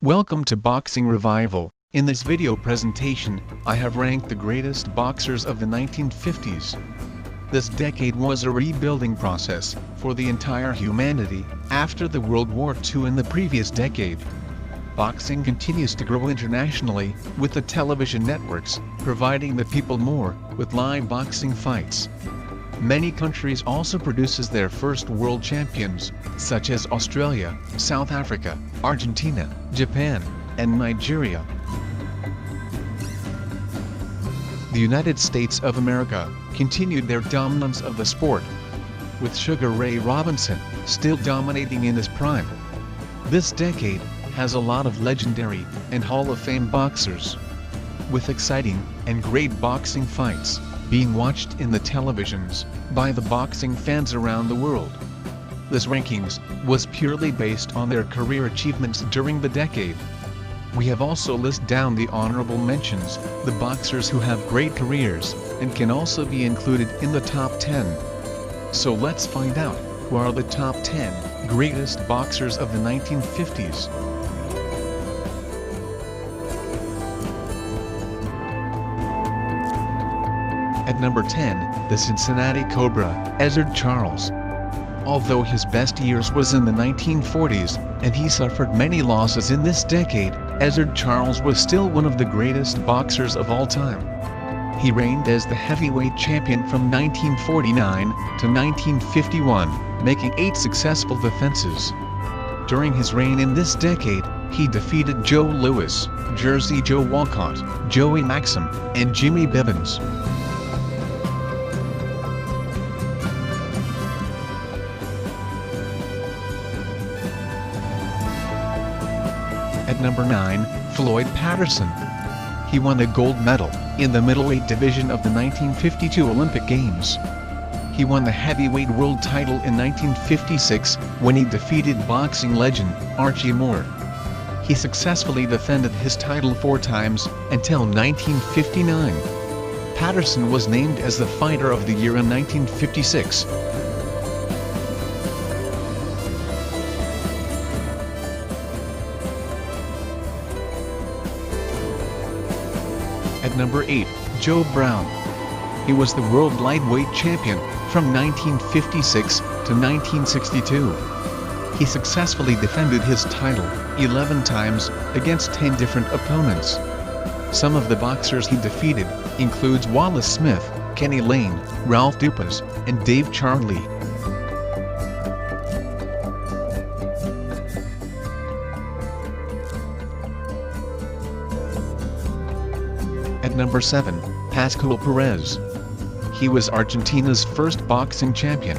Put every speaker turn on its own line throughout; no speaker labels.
Welcome to Boxing Revival. In this video presentation, I have ranked the greatest boxers of the 1950s. This decade was a rebuilding process for the entire humanity after the World War II in the previous decade. Boxing continues to grow internationally, with the television networks providing the people more with live boxing fights. Many countries also produces their first world champions, such as Australia, South Africa, Argentina, Japan, and Nigeria. The United States of America continued their dominance of the sport, with Sugar Ray Robinson still dominating in his prime. This decade has a lot of legendary and Hall of Fame boxers, with exciting and great boxing fights being watched in the televisions by the boxing fans around the world. This rankings was purely based on their career achievements during the decade. We have also listed down the honorable mentions, the boxers who have great careers and can also be included in the top 10. So let's find out who are the top 10 greatest boxers of the 1950s. At number 10, the Cincinnati Cobra, Ezzard Charles. Although his best years was in the 1940s, and he suffered many losses in this decade, Ezzard Charles was still one of the greatest boxers of all time. He reigned as the heavyweight champion from 1949 to 1951, making 8 successful defenses. During his reign in this decade, he defeated Joe Louis, Jersey Joe Walcott, Joey Maxim, and Jimmy Bivens. At number 9, Floyd Patterson. He won the gold medal in the middleweight division of the 1952 Olympic Games. He won the heavyweight world title in 1956 when he defeated boxing legend Archie Moore. He successfully defended his title 4 times until 1959. Patterson was named as the Fighter of the Year in 1956. At number 8, Joe Brown. He was the world lightweight champion from 1956 to 1962. He successfully defended his title 11 times against 10 different opponents. Some of the boxers he defeated includes Wallace Smith, Kenny Lane, Ralph Dupas, and Dave Charlie. At number 7, Pascual Perez. He was Argentina's first boxing champion.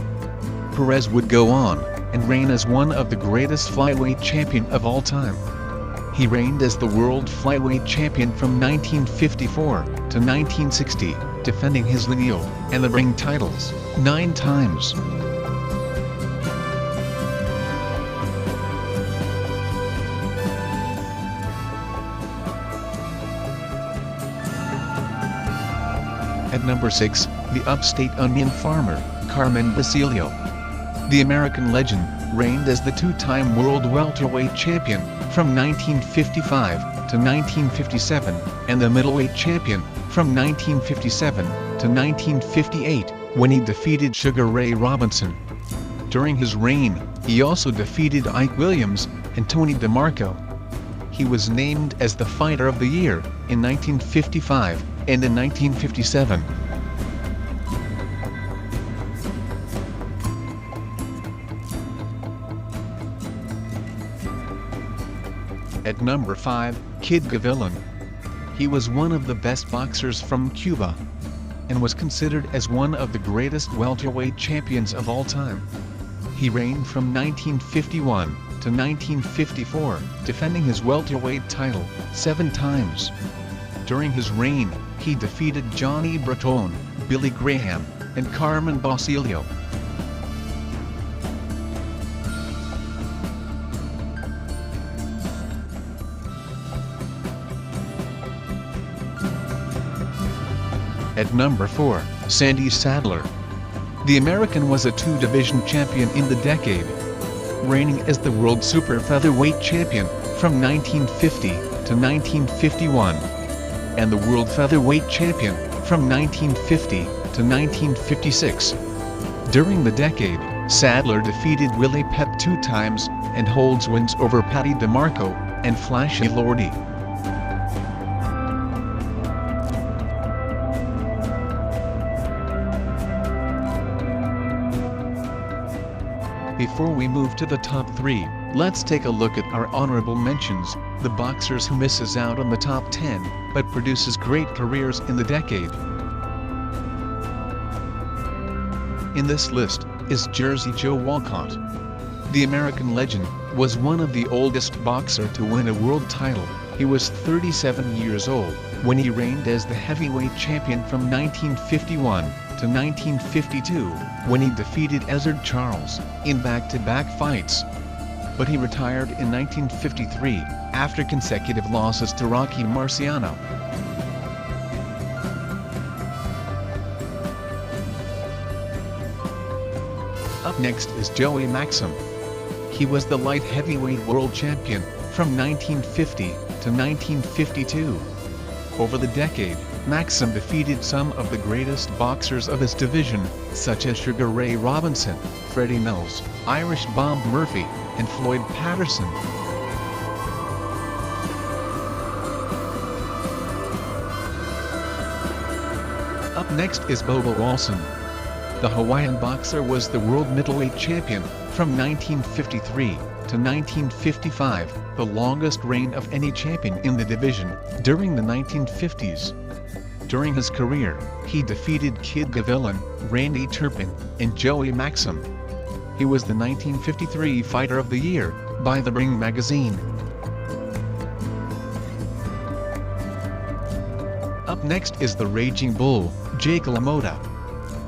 Perez would go on and reign as one of the greatest flyweight champion of all time. He reigned as the world flyweight champion from 1954 to 1960, defending his lineal and the ring titles 9 times. At number 6, the upstate onion farmer, Carmen Basilio. The American legend reigned as the 2-time world welterweight champion from 1955 to 1957 and the middleweight champion from 1957 to 1958 when he defeated Sugar Ray Robinson. During his reign, he also defeated Ike Williams and Tony DeMarco. He was named as the Fighter of the Year in 1955 and in 1957. At number 5, Kid Gavilan. He was one of the best boxers from Cuba, and was considered as one of the greatest welterweight champions of all time. He reigned from 1951 to 1954, defending his welterweight title 7 times. During his reign, he defeated Johnny Breton, Billy Graham, and Carmen Basilio. At number 4, Sandy Sadler. The American was a 2-division champion in the decade, reigning as the world super featherweight champion from 1950 to 1951, and the world featherweight champion from 1950 to 1956. During the decade, Sadler defeated Willie Pep 2 times and holds wins over Paddy DeMarco and Flashy Lordy. Before we move to the top 3, let's take a look at our honorable mentions, the boxers who misses out on the top 10, but produces great careers in the decade. In this list is Jersey Joe Walcott. The American legend was one of the oldest boxer to win a world title. He was 37 years old when he reigned as the heavyweight champion from 1951 to 1952, when he defeated Ezzard Charles in back-to-back fights. But he retired in 1953 after consecutive losses to Rocky Marciano. Up next is Joey Maxim. He was the light heavyweight world champion from 1950 to 1952. Over the decade, Maxim defeated some of the greatest boxers of his division, such as Sugar Ray Robinson, Freddie Mills, Irish Bob Murphy, and Floyd Patterson. Up next is Bobo Rawlson. The Hawaiian boxer was the world middleweight champion from 1953 to 1955, the longest reign of any champion in the division during the 1950s. During his career, he defeated Kid Gavilan, Randy Turpin, and Joey Maxim. He was the 1953 Fighter of the Year by The Ring magazine. Up next is the Raging Bull, Jake LaMotta.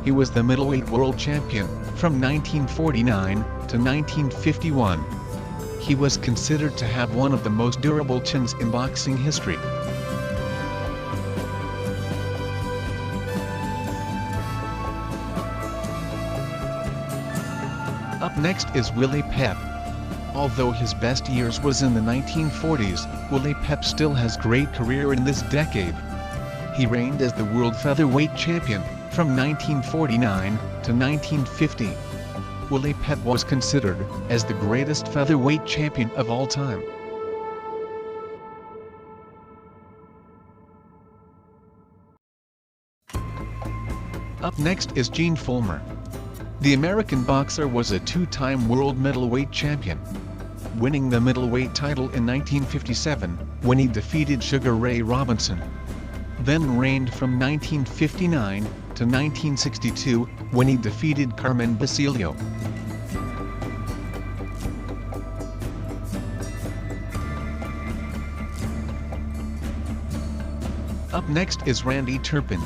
He was the middleweight world champion from 1949 to 1951. He was considered to have one of the most durable chins in boxing history. Up next is Willie Pep. Although his best years was in the 1940s, Willie Pep still has great career in this decade. He reigned as the world featherweight champion from 1949 to 1950. Willie Pep was considered as the greatest featherweight champion of all time. Up next is Gene Fullmer. The American boxer was a two-time world middleweight champion, winning the middleweight title in 1957 when he defeated Sugar Ray Robinson. Then reigned from 1959 to 1962 when he defeated Carmen Basilio. Up next is Randy Turpin.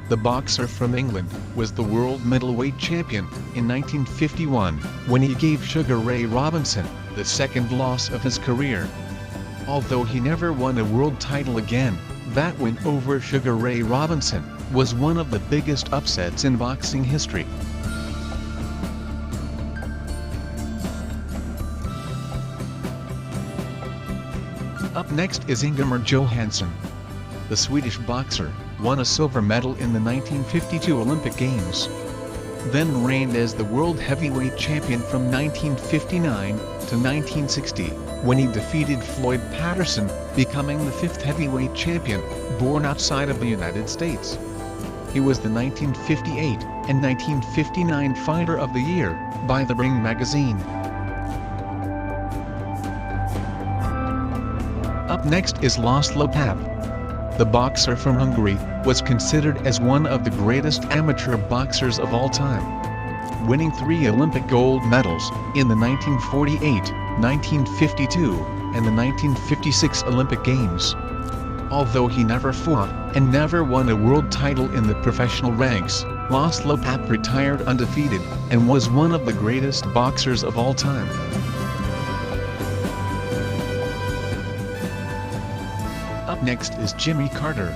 The boxer from England was the world middleweight champion in 1951 when he gave Sugar Ray Robinson the second loss of his career. Although he never won a world title again, that win over Sugar Ray Robinson was one of the biggest upsets in boxing history. Up next is Ingemar Johansson. The Swedish boxer won a silver medal in the 1952 Olympic Games. Then reigned as the world heavyweight champion from 1959 to 1960, when he defeated Floyd Patterson, becoming the fifth heavyweight champion born outside of the United States. He was the 1958 and 1959 Fighter of the Year by The Ring magazine. Up next is Laszlo Papp. The boxer from Hungary was considered as one of the greatest amateur boxers of all time, winning 3 Olympic gold medals in the 1948, 1952, and the 1956 Olympic Games. Although he never fought and never won a world title in the professional ranks, Laszlo Papp retired undefeated and was one of the greatest boxers of all time. Up next is Jimmy Carter.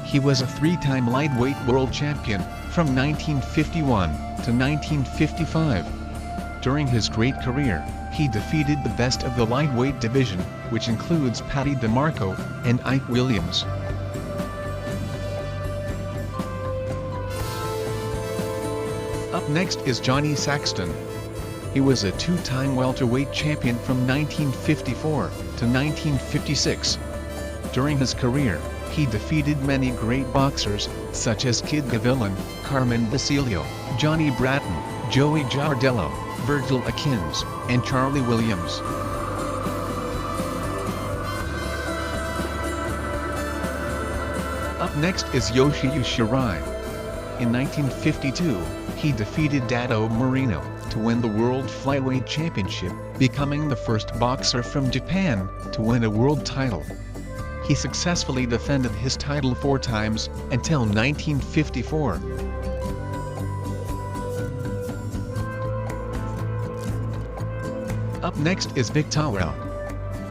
He was a 3-time lightweight world champion from 1951 to 1955. During his great career, he defeated the best of the lightweight division, which includes Paddy DeMarco and Ike Williams. Up next is Johnny Saxton. He was a two-time welterweight champion from 1954 to 1956. During his career, he defeated many great boxers, such as Kid Gavilan, Carmen Basilio, Johnny Bratton, Joey Giardello, Virgil Akins, and Charlie Williams. Up next is Yoshiyuki Rai. In 1952, he defeated Dado Marino to win the World Flyweight Championship, becoming the first boxer from Japan to win a world title. He successfully defended his title 4 times, until 1954. Up next is Vic Tawel.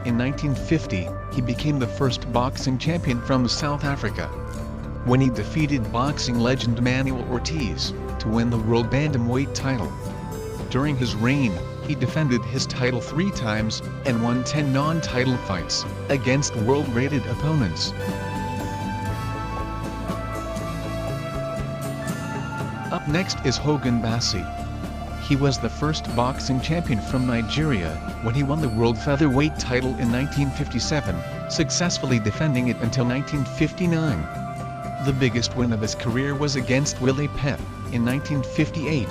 In 1950, he became the first boxing champion from South Africa, when he defeated boxing legend Manuel Ortiz to win the World Bantamweight title. During his reign, he defended his title 3 times, and won 10 non-title fights, against world-rated opponents. Up next is Hogan Bassi. He was the first boxing champion from Nigeria, when he won the World Featherweight title in 1957, successfully defending it until 1959. The biggest win of his career was against Willie Pep, in 1958.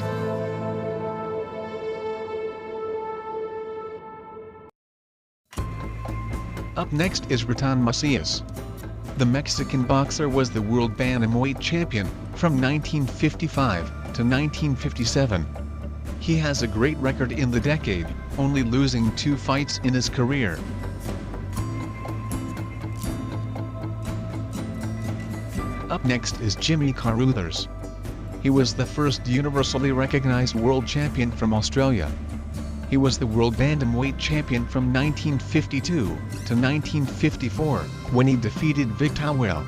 Up next is Riton Macias. The Mexican boxer was the world bantamweight champion from 1955 to 1957. He has a great record in the decade, only losing 2 fights in his career. Up next is Jimmy Carruthers. He was the first universally recognized world champion from Australia. He was the world bantamweight champion from 1952 to 1954, when he defeated Vic Tawel.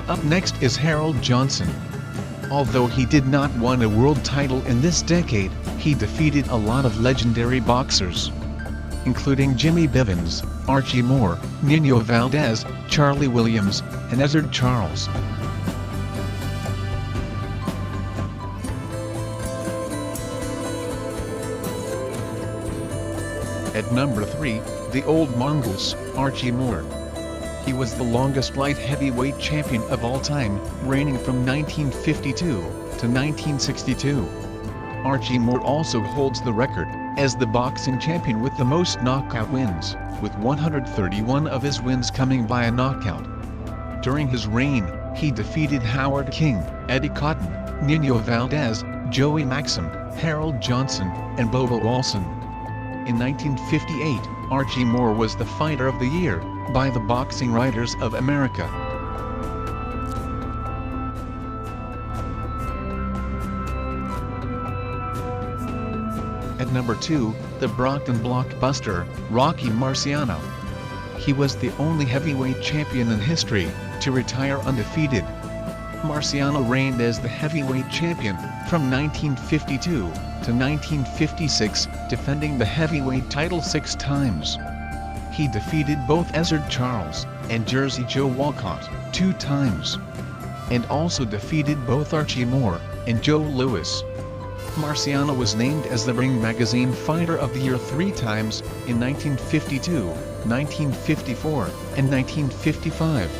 Up next is Harold Johnson. Although he did not win a world title in this decade, he defeated a lot of legendary boxers, including Jimmy Bivens, Archie Moore, Nino Valdez, Charlie Williams, and Ezzard Charles. At number 3, the Old Mongoose, Archie Moore. He was the longest light heavyweight champion of all time, reigning from 1952 to 1962. Archie Moore also holds the record as the boxing champion with the most knockout wins, with 131 of his wins coming by a knockout. During his reign, he defeated Howard King, Eddie Cotton, Nino Valdez, Joey Maxim, Harold Johnson, and Bobo Olson. In 1958, Archie Moore was the Fighter of the Year by the Boxing Writers of America. At number 2, the Brockton blockbuster, Rocky Marciano. He was the only heavyweight champion in history to retire undefeated. Marciano reigned as the heavyweight champion from 1952 to 1956, defending the heavyweight title 6 times. He defeated both Ezzard Charles and Jersey Joe Walcott 2 times, and also defeated both Archie Moore and Joe Louis. Marciano was named as the Ring Magazine Fighter of the Year 3 times, in 1952, 1954, and 1955.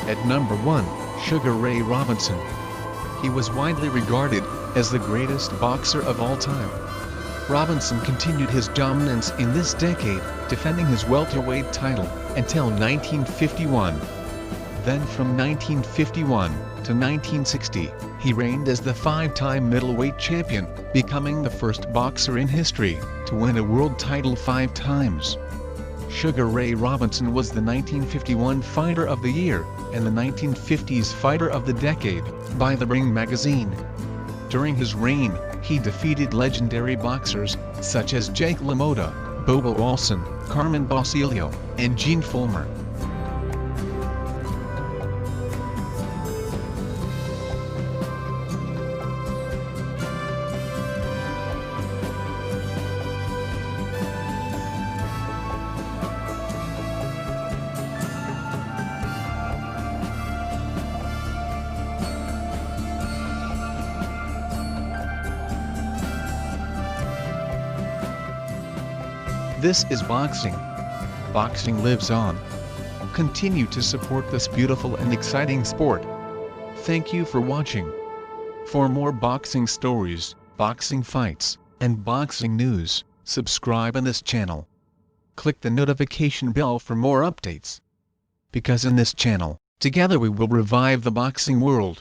At number 1, Sugar Ray Robinson. He was widely regarded as the greatest boxer of all time. Robinson continued his dominance in this decade, defending his welterweight title until 1951. Then from 1951 to 1960, he reigned as the 5-time middleweight champion, becoming the first boxer in history to win a world title 5 times. Sugar Ray Robinson was the 1951 Fighter of the Year and the 1950s Fighter of the Decade by the Ring Magazine. During his reign, he defeated legendary boxers such as Jake LaMotta, Bobo Olsen, Carmen Basilio, and Gene Fulmer. This is boxing. Boxing lives on. Continue to support this beautiful and exciting sport. Thank you for watching. For more boxing stories, boxing fights, and boxing news, subscribe on this channel. Click the notification bell for more updates. Because in this channel, together we will revive the boxing world.